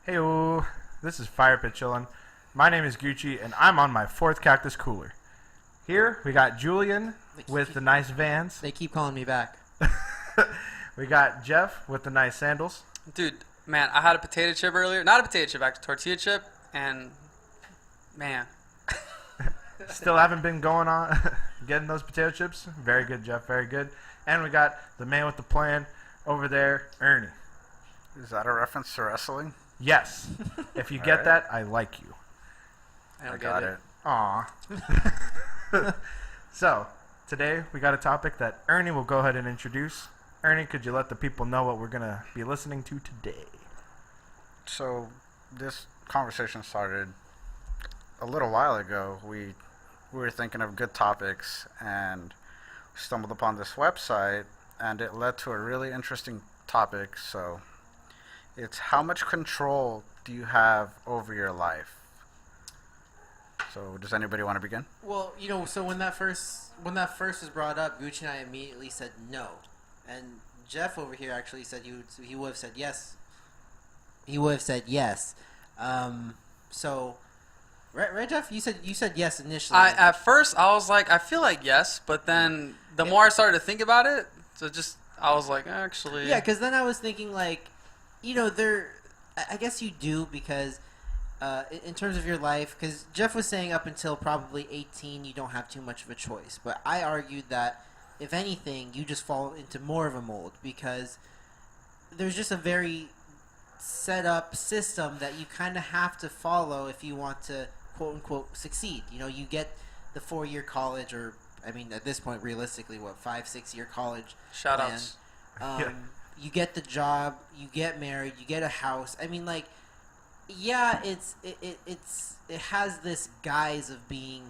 Hey, this is FirePitChilling. My name is Gucci, and I'm on my fourth cactus cooler. Here we got Julian with the nice Vans. They keep calling me back. We got Jeff with the nice sandals. Dude, man, I had a potato chip earlier. Not a potato chip, actually, tortilla chip, and man. Still haven't been going on getting those potato chips. Very good, Jeff. Very good. And we got the man with the plan over there, Ernie. Is that a reference to wrestling? Yes. If you get right. that, I like you. I got it. Aw. So, today we got a topic that Ernie will go ahead and introduce. Ernie, could you let the people know what we're going to be listening to today? So, this conversation started a little while ago. We were thinking of good topics and stumbled upon this website, and it led to a really interesting topic. So, it's how much control do you have over your life? So, does anybody want to begin? Well, so when that first was brought up, Gucci and I immediately said no, and Jeff over here actually said he would have said yes. He would have said yes. So, right, Jeff, you said yes initially. At first, I was like, I feel like yes, but then the more I started to think about it, I was like, actually. Yeah, because then I was thinking like, I guess you do because. In terms of your life, because Jeff was saying up until probably 18 you don't have too much of a choice, but I argued that if anything you just fall into more of a mold because there's just a very set up system that you kind of have to follow if you want to quote unquote succeed. You get the 4-year college, or I mean at this point realistically 5-6 year college. Shout outs. You get the job, you get married, you get a house. I mean, like, yeah, it has this guise of being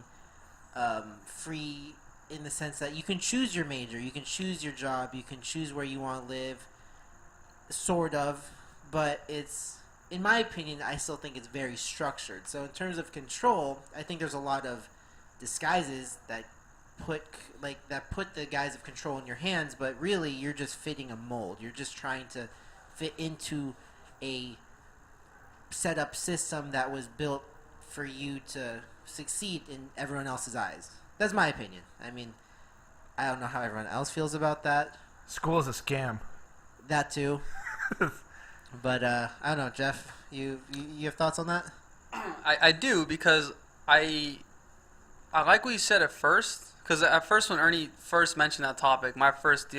free in the sense that you can choose your major, you can choose your job, you can choose where you want to live, sort of, but it's, in my opinion, I still think it's very structured. So in terms of control, I think there's a lot of disguises that put the guise of control in your hands, but really you're just fitting a mold. You're just trying to fit into a set up system that was built for you to succeed in everyone else's eyes. That's my opinion. I mean, I don't know how everyone else feels about that. School is a scam. That too. But I don't know, Jeff. You have thoughts on that? I do, because I like what you said at first. Because at first, when Ernie first mentioned that topic, my first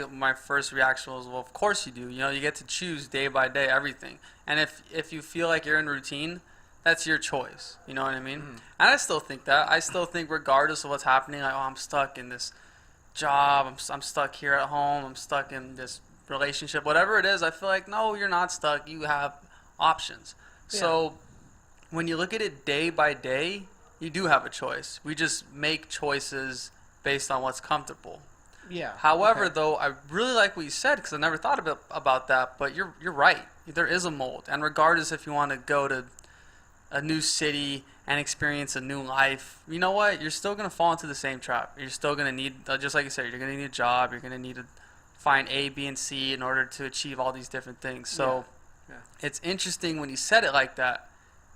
reaction was, well, of course you do. You get to choose day by day everything. And if you feel like you're in routine, that's your choice. You know what I mean? Mm. And I still think that. I still think regardless of what's happening, like, oh, I'm stuck in this job, I'm stuck here at home, I'm stuck in this relationship, whatever it is, I feel like, no, you're not stuck. You have options. Yeah. So when you look at it day by day, you do have a choice. We just make choices based on what's comfortable. Yeah. However, though, I really like what you said, because I never thought about that. But you're right. There is a mold, and regardless if you want to go to a new city and experience a new life, you know what? You're still gonna fall into the same trap. You're still gonna need, just like you said, you're gonna need a job. You're gonna need to find A, B, and C in order to achieve all these different things. So It's interesting when you said it like that,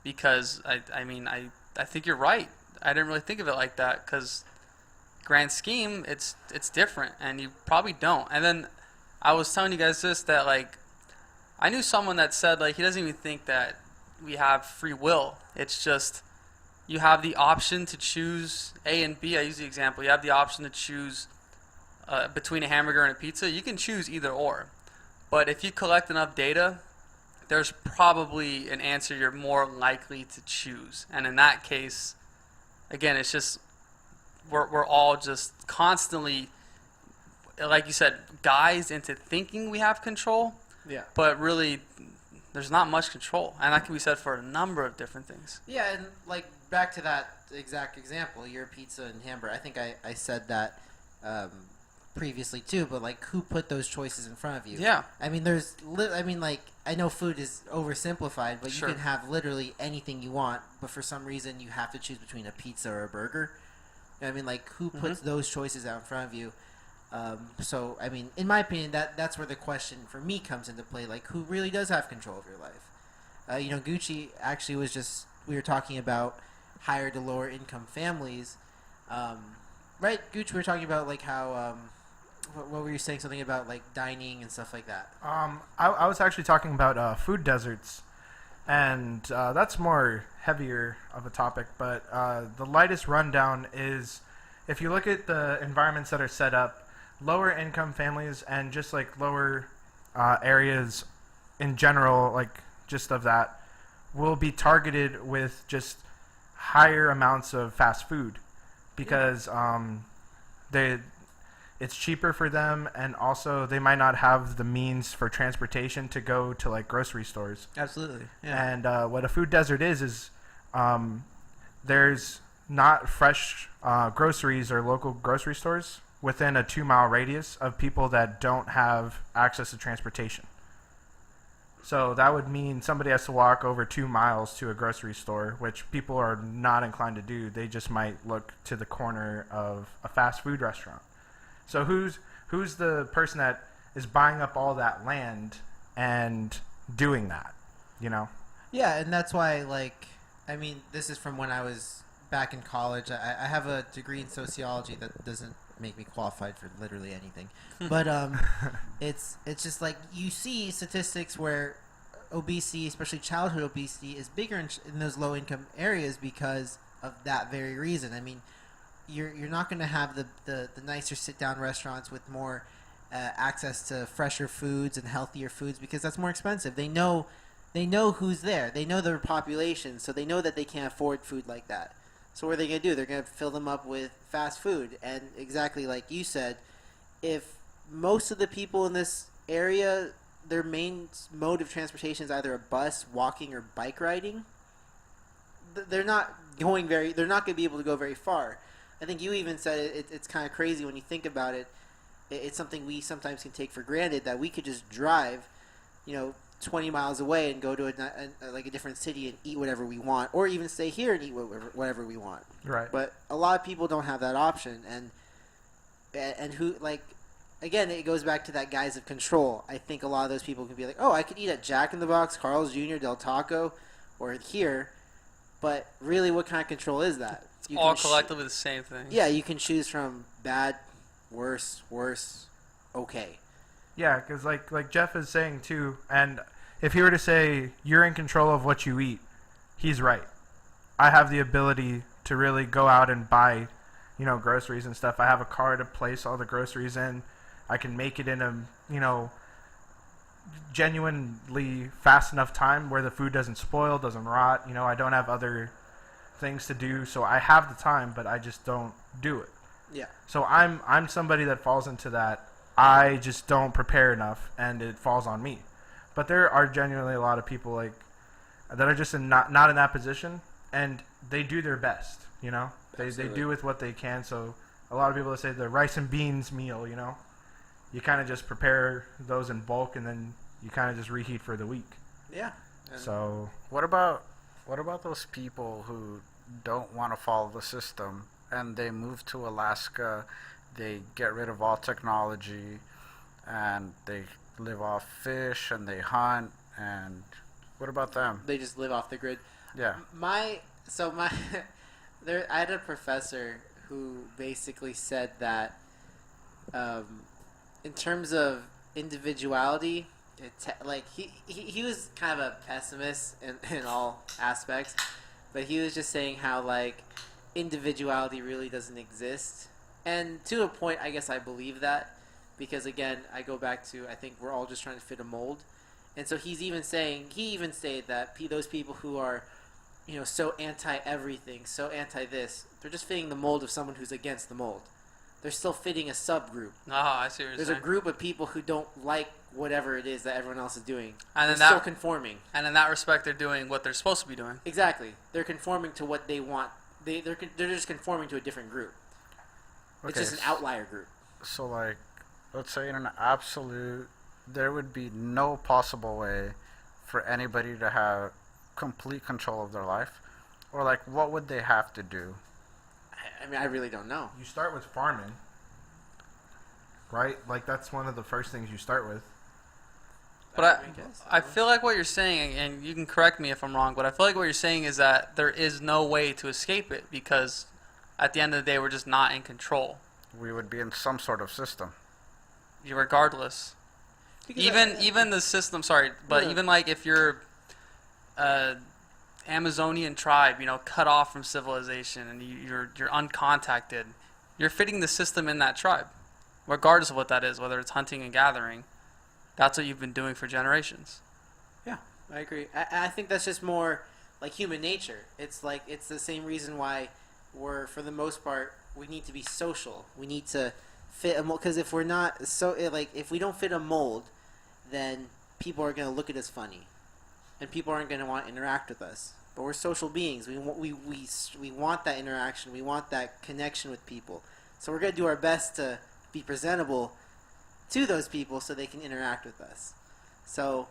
because I think you're right. I didn't really think of it like that, because grand scheme, it's different, and you probably don't. And then I was telling you guys this, that like I knew someone that said like he doesn't even think that we have free will. It's just you have the option to choose A and B. I use the example. You have the option to choose between a hamburger and a pizza. You can choose either or. But if you collect enough data, there's probably an answer you're more likely to choose. And in that case, again, it's just we're all just constantly, like you said, guised into thinking we have control. Yeah. But really, there's not much control, and that can be said for a number of different things. Yeah, and like back to that exact example, your pizza and hamburger. I think I said that previously too, but like, who put those choices in front of you? Yeah. I mean, like, I know food is oversimplified, but Sure. You can have literally anything you want, but for some reason you have to choose between a pizza or a burger. You know what I mean, like, who puts those choices out in front of you? So, I mean, in my opinion, that's where the question for me comes into play. Like, who really does have control of your life? Gucci actually was just, we were talking about higher to lower income families, right? Gucci, we were talking about like how what were you saying, something about like dining and stuff like that? I was actually talking about food deserts, and that's more heavier of a topic. But the lightest rundown is, if you look at the environments that are set up, lower income families and just like lower areas in general, like just of that, will be targeted with just higher amounts of fast food because it's cheaper for them, and also they might not have the means for transportation to go to like grocery stores. Absolutely. Yeah. And what a food desert is there's not fresh groceries or local grocery stores within a 2-mile radius of people that don't have access to transportation. So that would mean somebody has to walk over 2 miles to a grocery store, which people are not inclined to do. They just might look to the corner of a fast food restaurant. So who's the person that is buying up all that land and doing that, you know? Yeah, and that's why, like, I mean, this is from when I was back in college. I have a degree in sociology that doesn't make me qualified for literally anything. But it's just like you see statistics where obesity, especially childhood obesity, is bigger in those low-income areas because of that very reason. I mean, you're not going to have the nicer sit-down restaurants with more access to fresher foods and healthier foods because that's more expensive. They know who's there. They know their population, so they know that they can't afford food like that. So what are they going to do? They're going to fill them up with fast food. And exactly like you said, if most of the people in this area, their main mode of transportation is either a bus, walking, or bike riding, they're not going they're not going to be able to go very far. I think you even said it's kind of crazy when you think about it. It's something we sometimes can take for granted that we could just drive, 20 miles away and go to a different city and eat whatever we want, or even stay here and eat whatever we want. Right. But a lot of people don't have that option, and who, like, again, it goes back to that guise of control. I think a lot of those people can be like, oh, I could eat at Jack in the Box, Carl's Jr., Del Taco, or here, but really, what kind of control is that? It's all collectively the same thing. Yeah, you can choose from bad, worse, okay. Yeah, because like Jeff is saying too, and if he were to say you're in control of what you eat, he's right. I have the ability to really go out and buy, groceries and stuff. I have a car to place all the groceries in. I can make it in a, genuinely fast enough time where the food doesn't spoil, doesn't rot. I don't have other things to do, so I have the time, but I just don't do it. Yeah. So I'm somebody that falls into that. I just don't prepare enough, and it falls on me. But there are genuinely a lot of people like that are just not in that position, and they do their best. They do with what they can. So a lot of people that say the rice and beans meal, you kind of just prepare those in bulk, and then you kind of just reheat for the week. Yeah. So what about those people who don't want to follow the system and they move to Alaska? They get rid of all technology, and they live off fish, and they hunt, and what about them? They just live off the grid. Yeah. I had a professor who basically said that in terms of individuality, he was kind of a pessimist in all aspects, but he was just saying how like individuality really doesn't exist. And to a point, I guess I believe that, because again, I go back to, I think we're all just trying to fit a mold. And so he even stated that those people who are, so anti-everything, so anti-this, they're just fitting the mold of someone who's against the mold. They're still fitting a subgroup. Oh, I see what you're There's saying. a group of people who don't like whatever it is that everyone else is doing. And they're still conforming. And in that respect, they're doing what they're supposed to be doing. Exactly. They're conforming to what they want. They're just conforming to a different group. It's just an outlier group. So, like, let's say in an absolute, there would be no possible way for anybody to have complete control of their life. Or, like, what would they have to do? I mean, I really don't know. you start with farming, right? Like that's one of the first things you start with. But guess. I feel like what you're saying, and you can correct me if I'm wrong, but I feel like what you're saying is that there is no way to escape it because at the end of the day, we're just not in control. We would be in some sort of system. Regardless. Because Even the system, sorry, but Yeah. even like if you're Amazonian tribe, cut off from civilization and you're uncontacted, you're fitting the system in that tribe, regardless of what that is, whether it's hunting and gathering. That's what you've been doing for generations. Yeah, I agree. I think that's just more like human nature. It's like it's the same reason why we're, for the most part, we need to be social. We need to fit a mold, because if we're not if we don't fit a mold, then people are going to look at us funny, and people aren't going to want to interact with us. But we're social beings. We want that interaction. We want that connection with people. So we're going to do our best to be presentable to those people so they can interact with us. So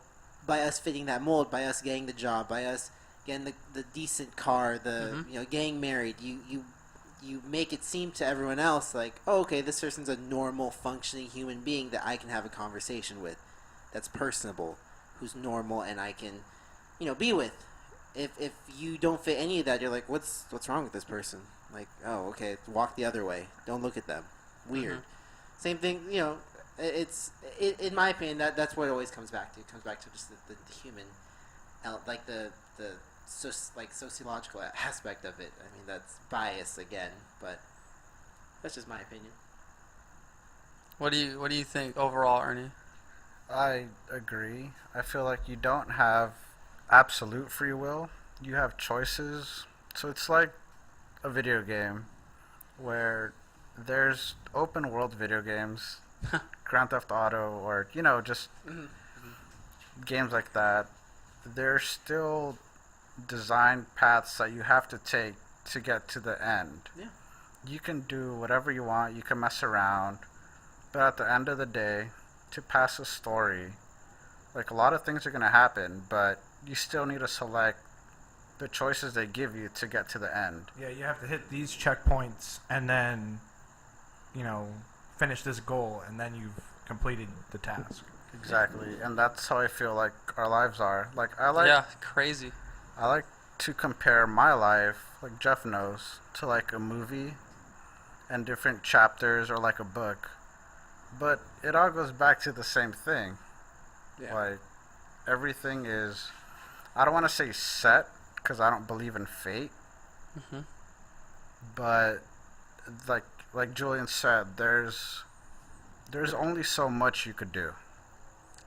by us fitting that mold, by us getting the job, by us getting the decent car, getting married, you make it seem to everyone else like, oh, okay, this person's a normal, functioning human being that I can have a conversation with, that's personable, who's normal, and I can, be with. If you don't fit any of that, you're like, what's wrong with this person? Like, oh, okay, walk the other way. Don't look at them. Weird. Same thing, it's in my opinion that's what it always comes back to. It comes back to just the human, like the sociological aspect of it. I mean, that's bias again, but that's just my opinion. What do you think overall, Ernie? I agree. I feel like you don't have absolute free will. You have choices. So it's like a video game where there's open world video games, Grand Theft Auto, or just games like that. There's still design paths that you have to take to get to the end. Yeah. You can do whatever you want, you can mess around, but at the end of the day, to pass a story, like, a lot of things are going to happen, but you still need to select the choices they give you to get to the end. Yeah, you have to hit these checkpoints and then, finish this goal, and then you've completed the task. Exactly, and that's how I feel like our lives are. Like, Crazy. I like to compare my life, like Jeff knows, to like a movie and different chapters, or like a book. But it all goes back to the same thing. Yeah. Like, everything is, I don't want to say set, because I don't believe in fate. But like Julian said, there's only so much you could do.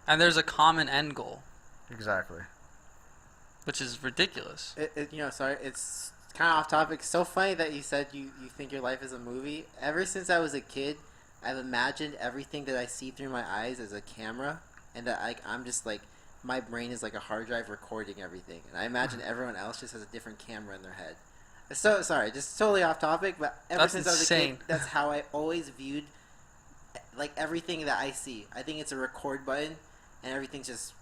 And there's a common end goal, Exactly. which is ridiculous. Sorry, it's kind of off topic. It's so funny that you said you think your life is a movie. Ever since I was a kid, I've imagined everything that I see through my eyes as a camera, and that I'm just like, my brain is like a hard drive recording everything, and I imagine everyone else just has a different camera in their head. So sorry, just totally off topic, but ever That's since I was a insane. kid, that's how I always viewed like everything that I see. I think it's a record button, and everything's just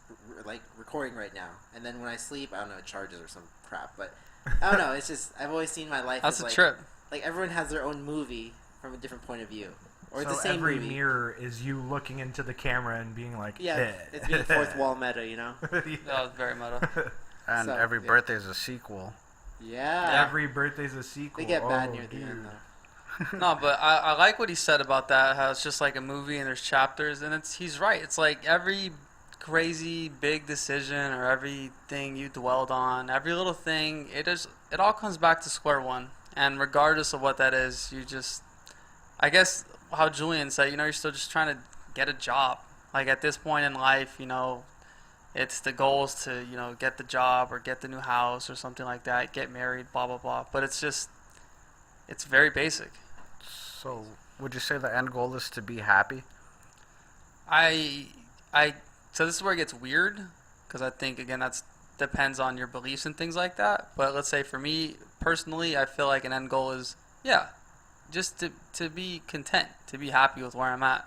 like recording right now. And then when I sleep, I don't know, it charges or some crap, but I don't know. It's just, I've always seen my life That's as a like, trip. like everyone has their own movie from a different point of view, or so the same every movie. mirror is you looking into the camera and being like, Yeah, it's being fourth wall meta, Yeah. That was very meta. And So, every yeah. birthday is a sequel. Yeah, Every birthday's a sequel. they get bad Oh, near the dude. end though. No, but I like what he said about that. How it's just like a movie and there's chapters, and he's right. It's like every crazy big decision or everything you dwelled on, every little thing, it all comes back to square one. And regardless of what that is, you just, I guess how Julian said, you're still just trying to get a job. Like at this point in life, it's the goals to, get the job or get the new house or something like that, get married, blah, blah, blah. But it's very basic. So, would you say the end goal is to be happy? So this is where it gets weird, because I think, again, that's depends on your beliefs and things like that. But let's say for me, personally, I feel like an end goal is, just to be content, to be happy with where I'm at.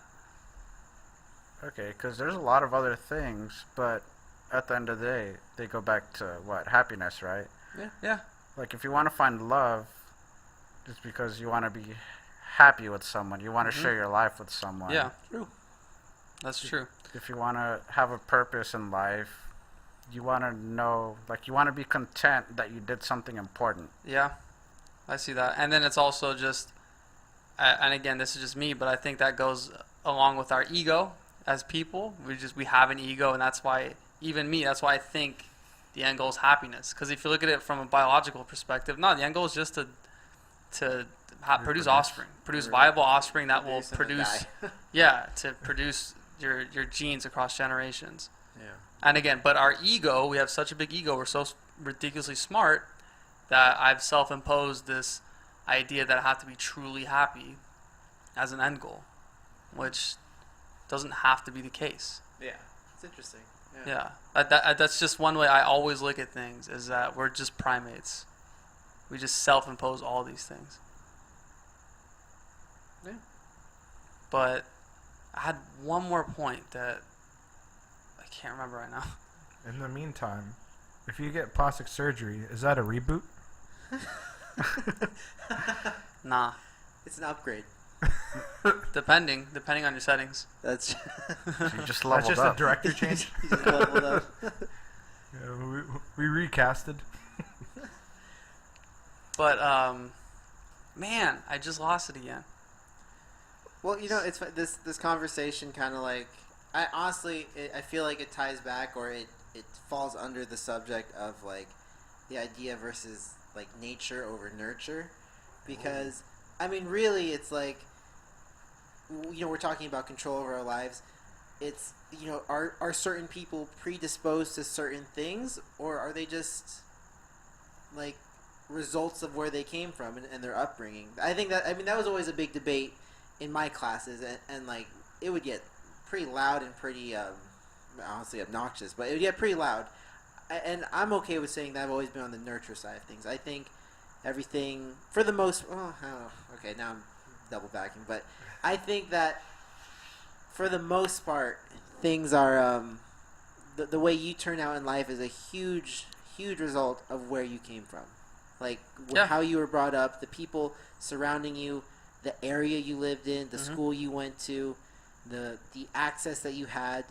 Okay, because there's a lot of other things, but at the end of the day, they go back to what? Happiness, right? Yeah. Like, if you want to find love, just because you want to be happy with someone, you want to share your life with someone. Yeah. True. That's true. If you want to have a purpose in life, you want to know, like, you want to be content that you did something important. Yeah, I see that. And then it's also just, and again, this is just me, but I think that goes along with our ego as people. We have an ego, and that's why, even me, that's why I think the end goal is happiness. Because if you look at it from a biological perspective, no, the end goal is just to produce offspring, produce viable offspring that will produce, to produce your genes across generations. Yeah. And again, but our ego, we have such a big ego, we're so ridiculously smart that I've self-imposed this idea that I have to be truly happy as an end goal, which doesn't have to be the case. Yeah, it's interesting. Yeah, that's just one way I always look at things, is that we're just primates. We just self-impose all these things. Yeah. But I had one more point that I can't remember right now. In the meantime, if you get plastic surgery, is that a reboot? Nah, It's an upgrade. depending on your settings. That's So you just That's leveled just up. a director change. you just leveled up. Yeah, we recasted. But man, I just lost it again. Well, it's this conversation kind of like, I honestly I feel like it ties back, or it falls under the subject of like the idea versus like nature over nurture, because I mean really it's like, we're talking about control over our lives. It's, are certain people predisposed to certain things, or are they just like results of where they came from and their upbringing? I think that was always a big debate in my classes, and like it would get pretty loud and pretty honestly obnoxious, but it would get pretty loud. And I'm okay with saying that I've always been on the nurture side of things. I think everything, for the most, okay, now I'm double backing, but I think that for the most part, things are the way you turn out in life is a huge result of where you came from, like how you were brought up, the people surrounding you, the area you lived in, the school you went to, the access that you had.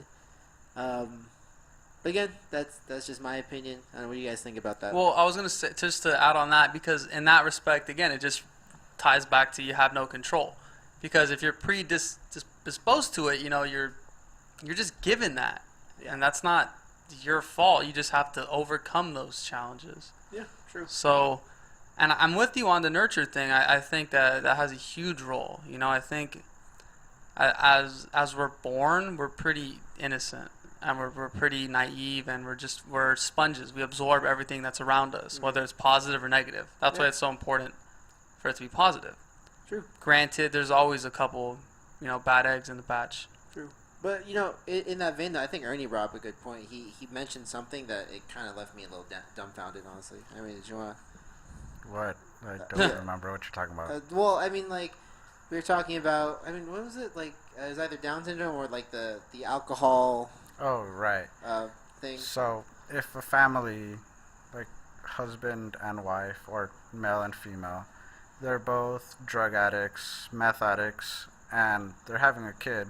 But again, that's just my opinion. I don't know, what do you guys think about that? Well, I was going to say, just to add on that, because in that respect, again, it just ties back to you have no control. Because if you're predisposed to it, you're just given that. And that's not your fault. You just have to overcome those challenges. Yeah, true. So, and I'm with you on the nurture thing. I think that has a huge role. I think as we're born, we're pretty innocent. And we're pretty naive, and we're sponges. We absorb everything that's around us, whether it's positive or negative. That's why it's so important for it to be positive. True. Granted, there's always a couple, bad eggs in the batch. True. But, in that vein, though, I think Ernie brought up a good point. He mentioned something that it kind of left me a little dumbfounded, honestly. I mean, did you want to... What? I don't remember what you're talking about. Well, I mean, like, we were talking about... I mean, what was it? Like, it was either Down syndrome or, like, the alcohol... Oh, right. Thing. So, if a family, like husband and wife, or male and female, they're both drug addicts, meth addicts, and they're having a kid,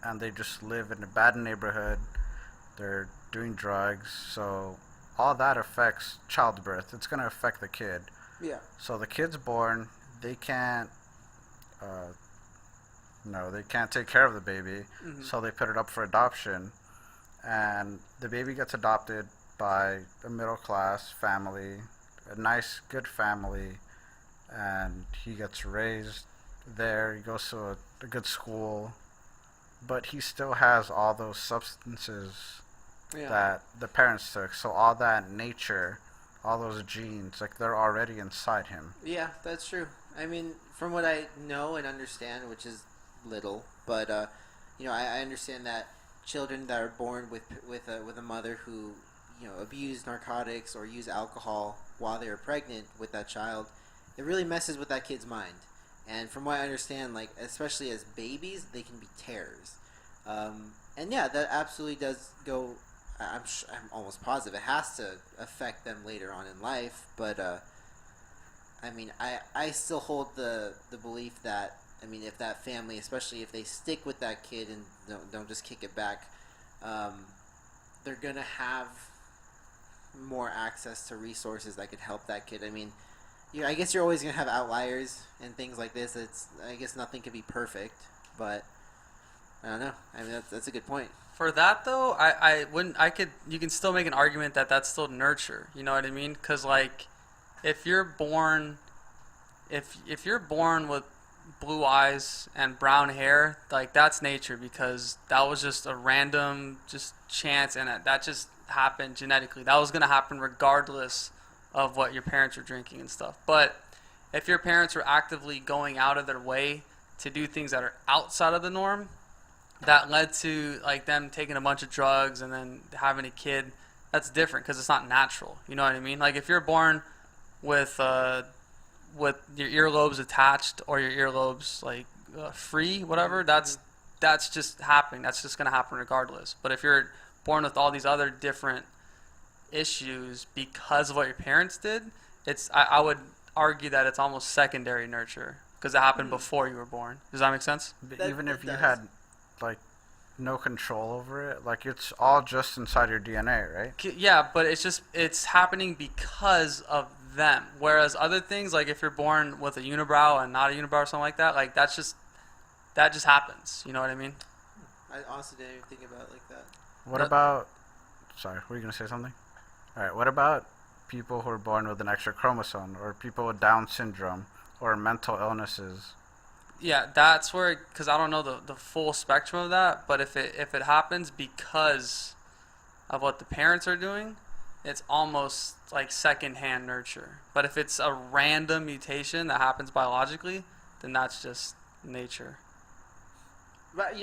and they just live in a bad neighborhood, they're doing drugs, so all that affects childbirth. It's going to affect the kid. Yeah. So the kid's born, they can't... they can't take care of the baby, so they put it up for adoption, and the baby gets adopted by a middle-class family, a nice, good family, and he gets raised there, he goes to a good school, but he still has all those substances that the parents took, so all that nature, all those genes, like, they're already inside him. Yeah, that's true. I mean, from what I know and understand, which is little, but I understand that children that are born with a mother who abused narcotics or used alcohol while they were pregnant with that child, it really messes with that kid's mind. And from what I understand, like, especially as babies, they can be terrors. And yeah, that absolutely does go. I'm almost positive it has to affect them later on in life. But I mean, I still hold the belief that I mean, if that family, especially if they stick with that kid and don't just kick it back, they're gonna have more access to resources that could help that kid. I mean, I guess you're always gonna have outliers and things like this. I guess nothing can be perfect, but I don't know. I mean, that's a good point. For that though, I wouldn't. You can still make an argument that that's still nurture. You know what I mean? Because like, if you're born with blue eyes and brown hair, like that's nature, because that was just a random just chance, and that just happened genetically. That was gonna happen regardless of what your parents were drinking and stuff. But if your parents were actively going out of their way to do things that are outside of the norm, that led to like them taking a bunch of drugs and then having a kid, that's different because it's not natural. You know what I mean? Like if you're born with your earlobes attached or your earlobes like free, whatever, that's just happening. That's just gonna happen regardless. But if you're born with all these other different issues because of what your parents did, I would argue that it's almost secondary nurture because it happened before you were born. Does that make sense? Even if you had like no control over it, like it's all just inside your DNA, right? Yeah, but it's happening because of them. Whereas other things, like if you're born with a unibrow and not a unibrow or something like that, like that just happens. You know what I mean? I honestly didn't even think about it like that. What about? Sorry, were you gonna say something? All right. What about people who are born with an extra chromosome, or people with Down syndrome, or mental illnesses? Yeah, that's where, because I don't know the full spectrum of that, but if it happens because of what the parents are doing, it's almost like secondhand nurture. But if it's a random mutation that happens biologically, then that's just nature. But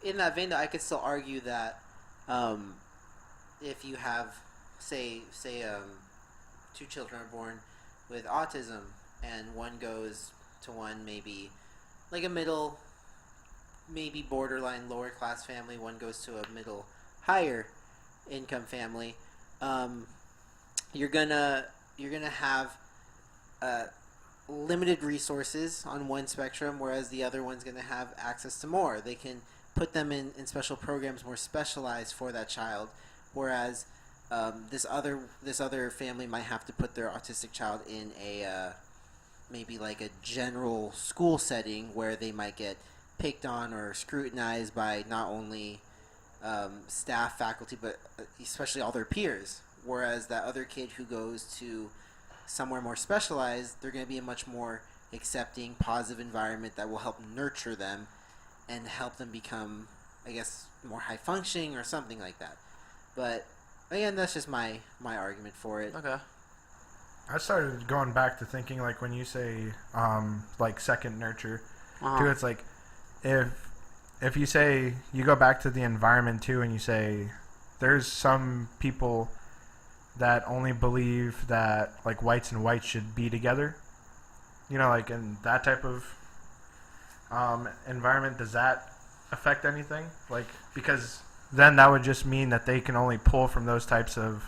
in that vein, though, I could still argue that if you have, say, two children are born with autism, and one goes to one maybe like a middle, maybe borderline lower class family, one goes to a middle higher income family, you're gonna have limited resources on one spectrum, whereas the other one's gonna have access to more. They can put them in special programs more specialized for that child, whereas this other family might have to put their autistic child in a maybe like a general school setting where they might get picked on or scrutinized by not only staff, faculty, but especially all their peers. Whereas that other kid who goes to somewhere more specialized, they're going to be a much more accepting, positive environment that will help nurture them and help them become, I guess, more high functioning or something like that. But again, that's just my argument for it. Okay. I started going back to thinking, like, when you say like second nurture, too, it's like if you say you go back to the environment too, and you say there's some people that only believe that like whites and whites should be together, like in that type of environment, does that affect anything? Like, because then that would just mean that they can only pull from those types of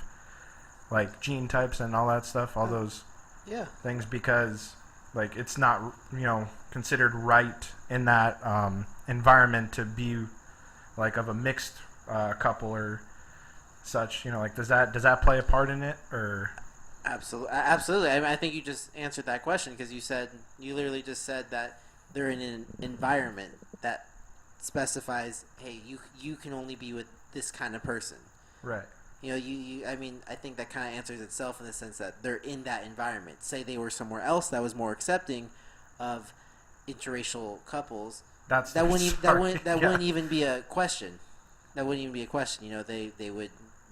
like gene types and all that stuff, all those things, because like it's not considered right in that environment to be like of a mixed couple or such. Like does that play a part in it, or? Absolutely. I mean, I think you just answered that question, because you literally just said that they're in an environment that specifies, hey, you can only be with this kind of person. Right. I mean, I think that kind of answers itself in the sense that they're in that environment. Say they were somewhere else that was more accepting of interracial couples. That wouldn't even be a question. That wouldn't even be a question. They would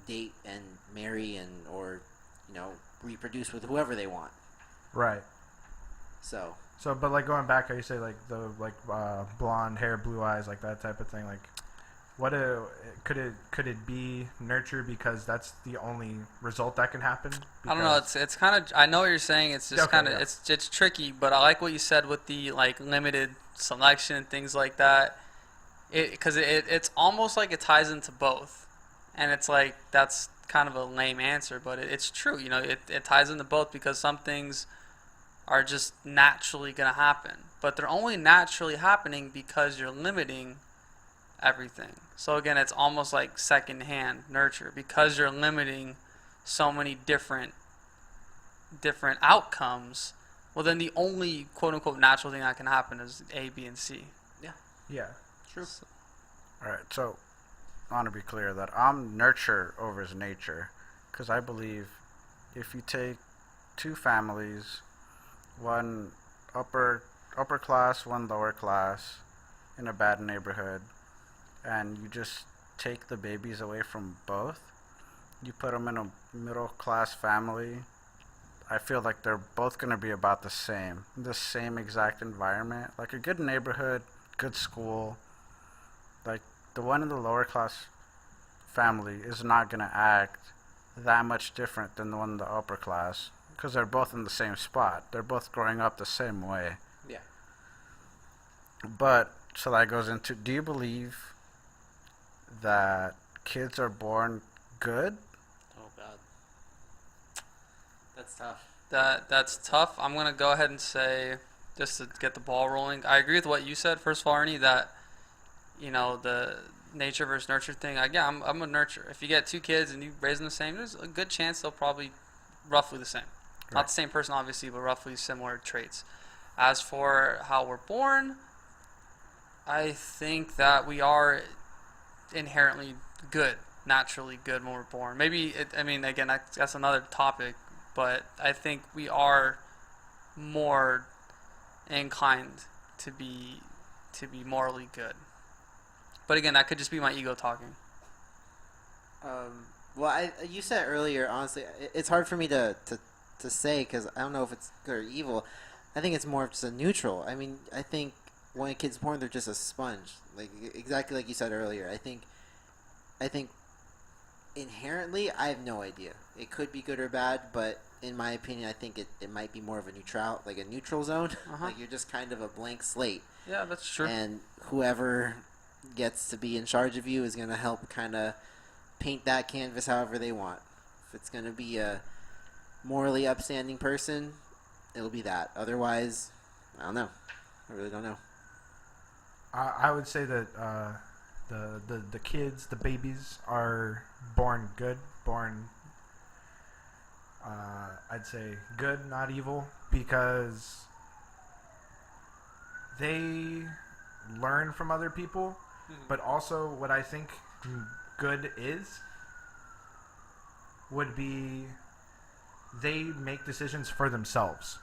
date and marry or reproduce with whoever they want. Right. So, but like going back, how you say like the blonde hair, blue eyes, like that type of thing, like. Could it be nurture because that's the only result that can happen? I don't know. It's kind of. I know what you're saying. It's just kind of. It's tricky, but I like what you said with the like limited selection and things like that. Because it's almost like it ties into both, and it's like that's kind of a lame answer, but it's true. It ties into both, because some things are just naturally going to happen. But they're only naturally happening because you're limiting everything. So again, it's almost like secondhand nurture because you're limiting so many different outcomes. Well, then the only quote unquote natural thing that can happen is A, B, and C. Yeah. True. All right, so I want to be clear that I'm nurture over nature, because I believe if you take two families, one upper class, one lower class, in a bad neighborhood, and you just take the babies away from both, you put them in a middle class family, I feel like they're both going to be about the same exact environment, like a good neighborhood, good school. Like the one in the lower class family is not going to act that much different than the one in the upper class, because they're both in the same spot. They're both growing up the same way. Yeah. But so that goes into, do you believe that kids are born good? Oh God. That's tough. That's tough. I'm gonna go ahead and say, just to get the ball rolling, I agree with what you said. First of all, Ernie, that the nature versus nurture thing. I'm a nurture. If you get two kids and you raise them the same, there's a good chance they'll probably roughly the same. Right. Not the same person, obviously, but roughly similar traits. As for how we're born, I think that we are inherently good, naturally good when we're born. Maybe again, that's another topic, but I think we are more inclined to be morally good. But again, that could just be my ego talking. Well, you said earlier, honestly, it's hard for me to say because I don't know if it's good or evil. I think it's more of just a neutral. I mean, I think when a kid's born, they're just a sponge, like exactly like you said earlier. I think inherently, I have no idea. It could be good or bad, but in my opinion, I think it might be more of a neutral zone. Uh-huh. Like you're just kind of a blank slate. Yeah, that's true. And whoever gets to be in charge of you is going to help kind of paint that canvas however they want. If it's going to be a morally upstanding person, it'll be that. Otherwise, I don't know. I really don't know. I would say that the kids, the babies, are born good, I'd say good, not evil, because they learn from other people, but also what I think good would be they make decisions for themselves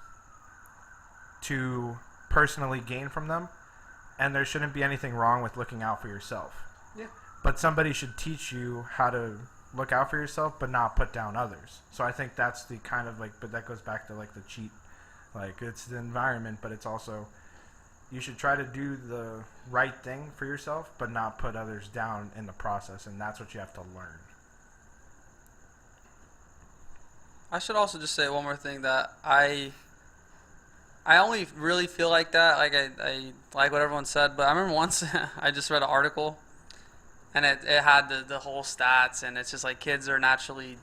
to personally gain from them, and there shouldn't be anything wrong with looking out for yourself. Yeah. But somebody should teach you how to look out for yourself, but not put down others. So I think that's the kind of but that goes back to the cheat. It's the environment, but it's also, you should try to do the right thing for yourself, but not put others down in the process, and that's what you have to learn. I should also just say one more thing, that I only really feel like that. I like what everyone said, but I remember once I just read an article, and it had the whole stats, and it's just like kids are naturally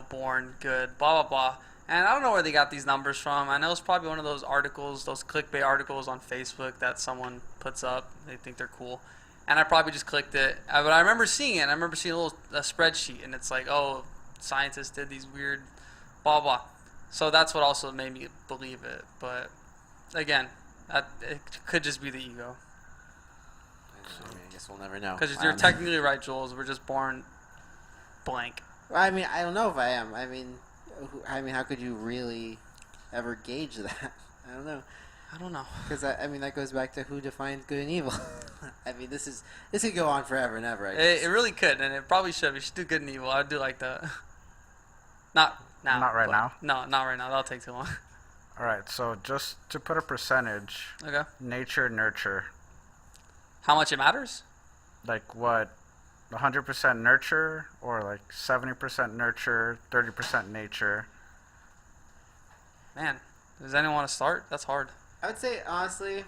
born good, blah blah blah. And I don't know where they got these numbers from. I know it's probably one of those articles, those clickbait articles on Facebook that someone puts up. They think they're cool, and I probably just clicked it. But I remember seeing it. I remember seeing a spreadsheet, and it's like, oh, scientists did these weird blah blah. So that's what also made me believe it. But again, it could just be the ego. I guess we'll never know. Because you're technically right, Jules. We're just born blank. Well, I mean, I don't know if I am. I mean, how could you really ever gauge that? I don't know. Because that goes back to who defines good and evil. I mean, this could go on forever and ever. It really could, and it probably should. We should do good and evil. I'd do like that. Not now. Not right now? No, not right now. That'll take too long. All right, so just to put a percentage, Okay. nature, nurture, How much it matters? like what, 100% nurture or like 70% nurture, 30% nature? Man, does anyone want to start? That's hard. I would say, honestly,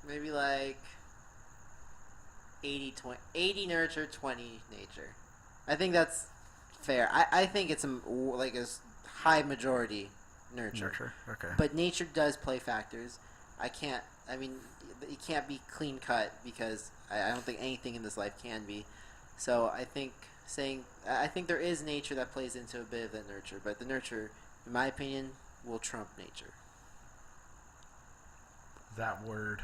maybe like 80 nurture, 20 nature. I think that's fair. I think it's a high majority nurture. Okay. But nature does play factors. I mean, it can't be clean cut because I don't think anything in this life can be. So I think there is nature that plays into a bit of the nurture, but the nurture, in my opinion, will trump nature. That word.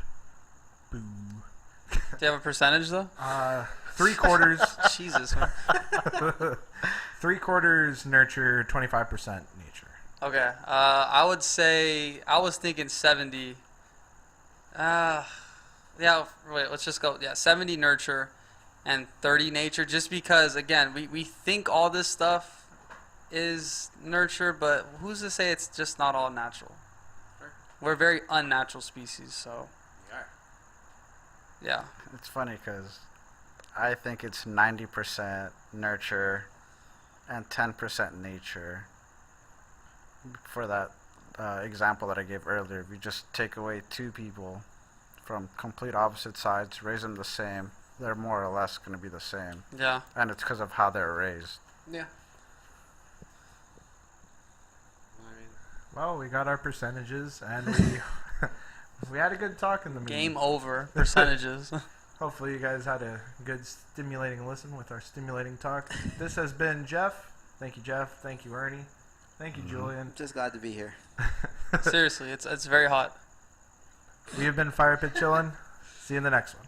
Boo. Do you have a percentage though? 3/4. Jesus, man. 3/4 nurture, 25% nature. Okay. I would say I was thinking 70. Yeah. Wait. Let's just go. Yeah, 70 nurture, and 30 nature. Just because, again, we think all this stuff is nurture, but who's to say it's just not all natural? We're a very unnatural species, so. Yeah. It's funny because I think it's 90% nurture and 10% nature. For that example that I gave earlier, if you just take away two people from complete opposite sides, raise them the same, they're more or less going to be the same. Yeah. And it's because of how they're raised. Yeah. Well, we got our percentages, and we had a good talk in the meeting. Game over. Percentages. Hopefully you guys had a good stimulating listen with our stimulating talk. This has been Jeff. Thank you, Jeff. Thank you, Ernie. Thank you, Julian. Just glad to be here. Seriously, it's very hot. We have been FirePitChilling. See you in the next one.